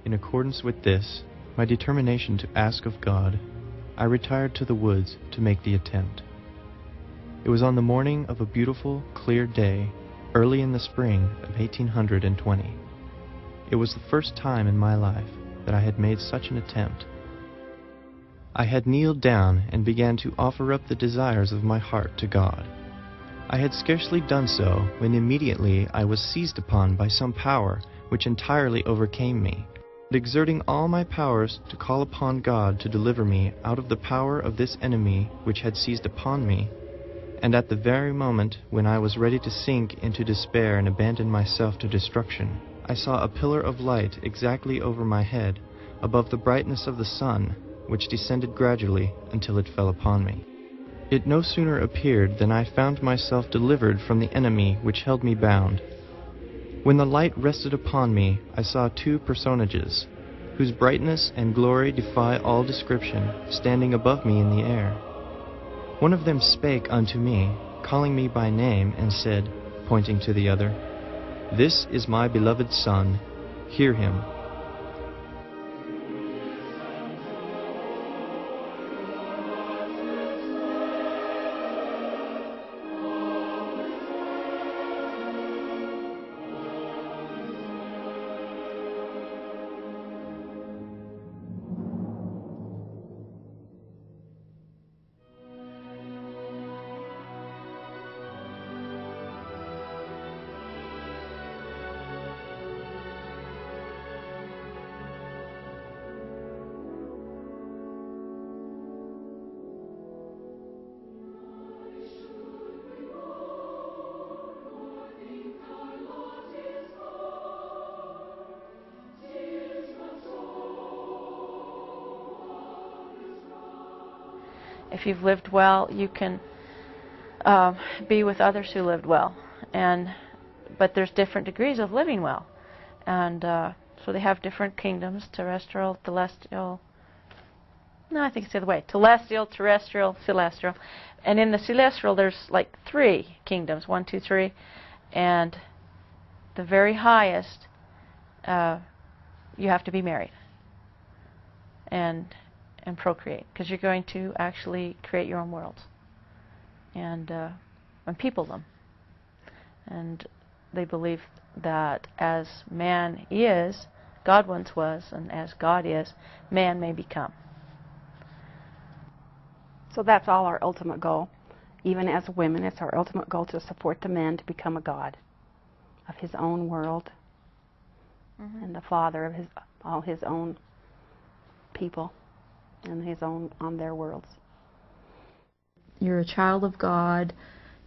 In accordance with this, my determination to ask of God, I retired to the woods to make the attempt. It was on the morning of a beautiful, clear day, early in the spring of 1820. It was the first time in my life that I had made such an attempt. I had kneeled down and began to offer up the desires of my heart to God. I had scarcely done so when immediately I was seized upon by some power which entirely overcame me. Exerting all my powers to call upon God to deliver me out of the power of this enemy which had seized upon me, and at the very moment when I was ready to sink into despair and abandon myself to destruction, I saw a pillar of light exactly over my head, above the brightness of the sun, which descended gradually until it fell upon me. It no sooner appeared than I found myself delivered from the enemy which held me bound. When the light rested upon me, I saw two personages, whose brightness and glory defy all description, standing above me in the air. One of them spake unto me, calling me by name, and said, pointing to the other, "This is my beloved Son, hear him." If you've lived well, you can be with others who lived well, but there's different degrees of living well, and so they have different kingdoms: terrestrial, celestial. No, I think it's the other way: celestial, terrestrial, celestial. And in the celestial, there's like 3 kingdoms: 1, 2, 3, and the very highest, you have to be married and procreate, because you're going to actually create your own worlds and people them. And they believe that as man is, God once was, and as God is, man may become. So that's all our ultimate goal. Even as women, it's our ultimate goal to support the man to become a God of his own world, and the father of all his own people and his own on their worlds. You're a child of God.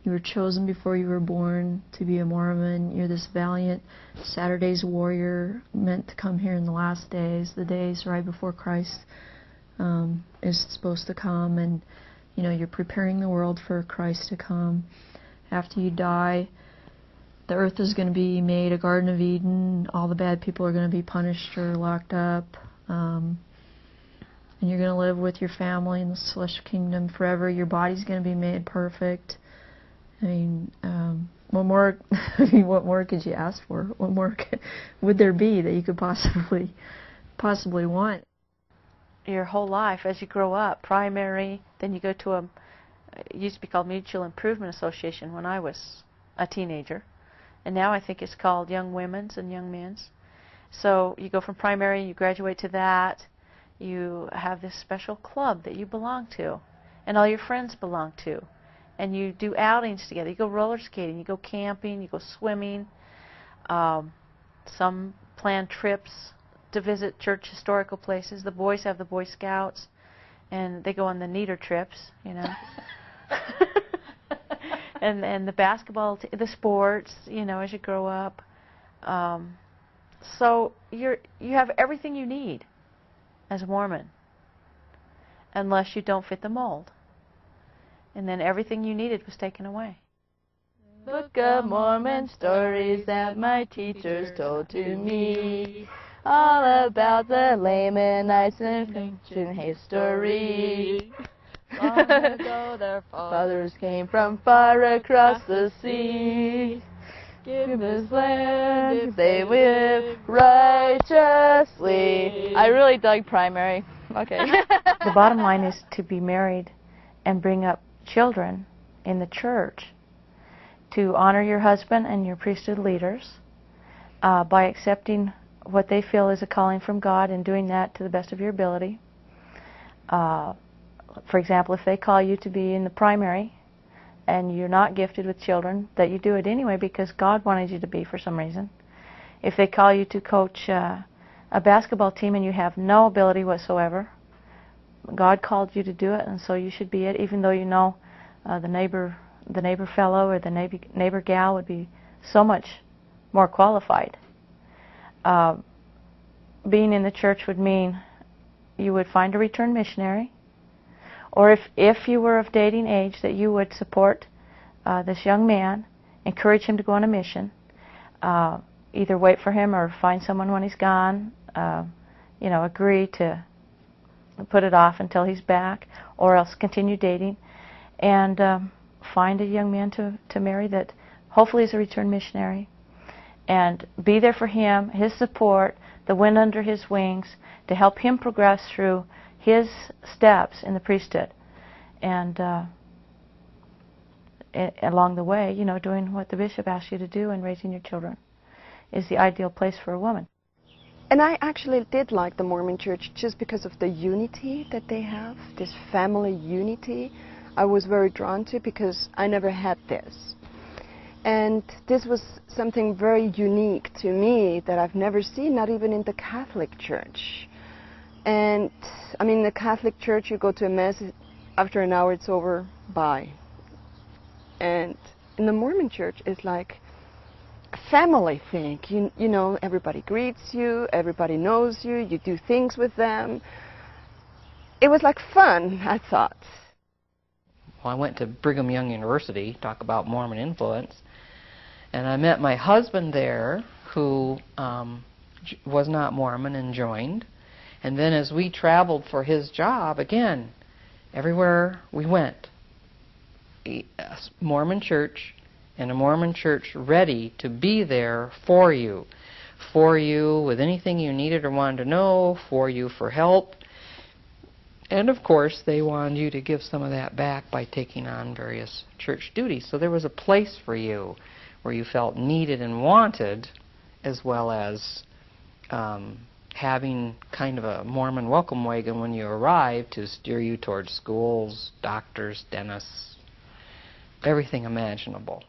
You were chosen before you were born to be a Mormon. You're this valiant Saturday's warrior meant to come here in the last days, the days right before Christ is supposed to come, and you're preparing the world for Christ to come. After you die, the earth is going to be made a Garden of Eden. All the bad people are going to be punished or locked up. And you're going to live with your family in the celestial kingdom forever. Your body's going to be made perfect. I mean, what more? What more could you ask for? What more would there be that you could possibly want? Your whole life, as you grow up, primary, then you go to it used to be called Mutual Improvement Association when I was a teenager, and now I think it's called Young Women's and Young Men's. So you go from primary, you graduate to that. You have this special club that you belong to, and all your friends belong to, and you do outings together. You go roller skating, you go camping, you go swimming. Some plan trips to visit church historical places. The boys have the Boy Scouts, and they go on the neater trips, and the basketball, the sports, as you grow up. So you have everything you need as a Mormon, unless you don't fit the mold. And then everything you needed was taken away. Book of Mormon stories that my teachers told to me, all about the Lamanites and ancient history. Long ago their fathers came from far across the sea. Give this land if they live righteously. I really dug primary. Okay. The bottom line is to be married and bring up children in the church, to honor your husband and your priesthood leaders by accepting what they feel is a calling from God and doing that to the best of your ability. For example, if they call you to be in the primary and you're not gifted with children, that you do it anyway because God wanted you to be for some reason. If they call you to coach a basketball team and you have no ability whatsoever, God called you to do it, and so you should be it, even though you know the neighbor fellow or the neighbor gal would be so much more qualified. Being in the church would mean you would find a returned missionary, or if you were of dating age, that you would support this young man, encourage him to go on a mission, either wait for him or find someone when he's gone, agree to put it off until he's back, or else continue dating, and find a young man to marry that hopefully is a returned missionary, and be there for him, his support, the wind under his wings, to help him progress through his steps in the priesthood, and along the way, doing what the bishop asks you to do and raising your children is the ideal place for a woman. And I actually did like the Mormon Church just because of the unity that they have, this family unity. I was very drawn to because I never had this. And this was something very unique to me that I've never seen, not even in the Catholic Church. And I mean, the Catholic Church, you go to a mass, after an hour it's over, bye. And in the Mormon Church, it's like a family thing. You know, everybody greets you, everybody knows you, you do things with them. It was like fun, I thought. Well, I went to Brigham Young University, talk about Mormon influence, and I met my husband there, who was not Mormon and joined. And then as we traveled for his job, again, everywhere we went, a Mormon church, and a Mormon church ready to be there for you with anything you needed or wanted to know, for you for help. And of course, they wanted you to give some of that back by taking on various church duties. So there was a place for you where you felt needed and wanted, as well as having kind of a Mormon welcome wagon when you arrived to steer you towards schools, doctors, dentists, everything imaginable.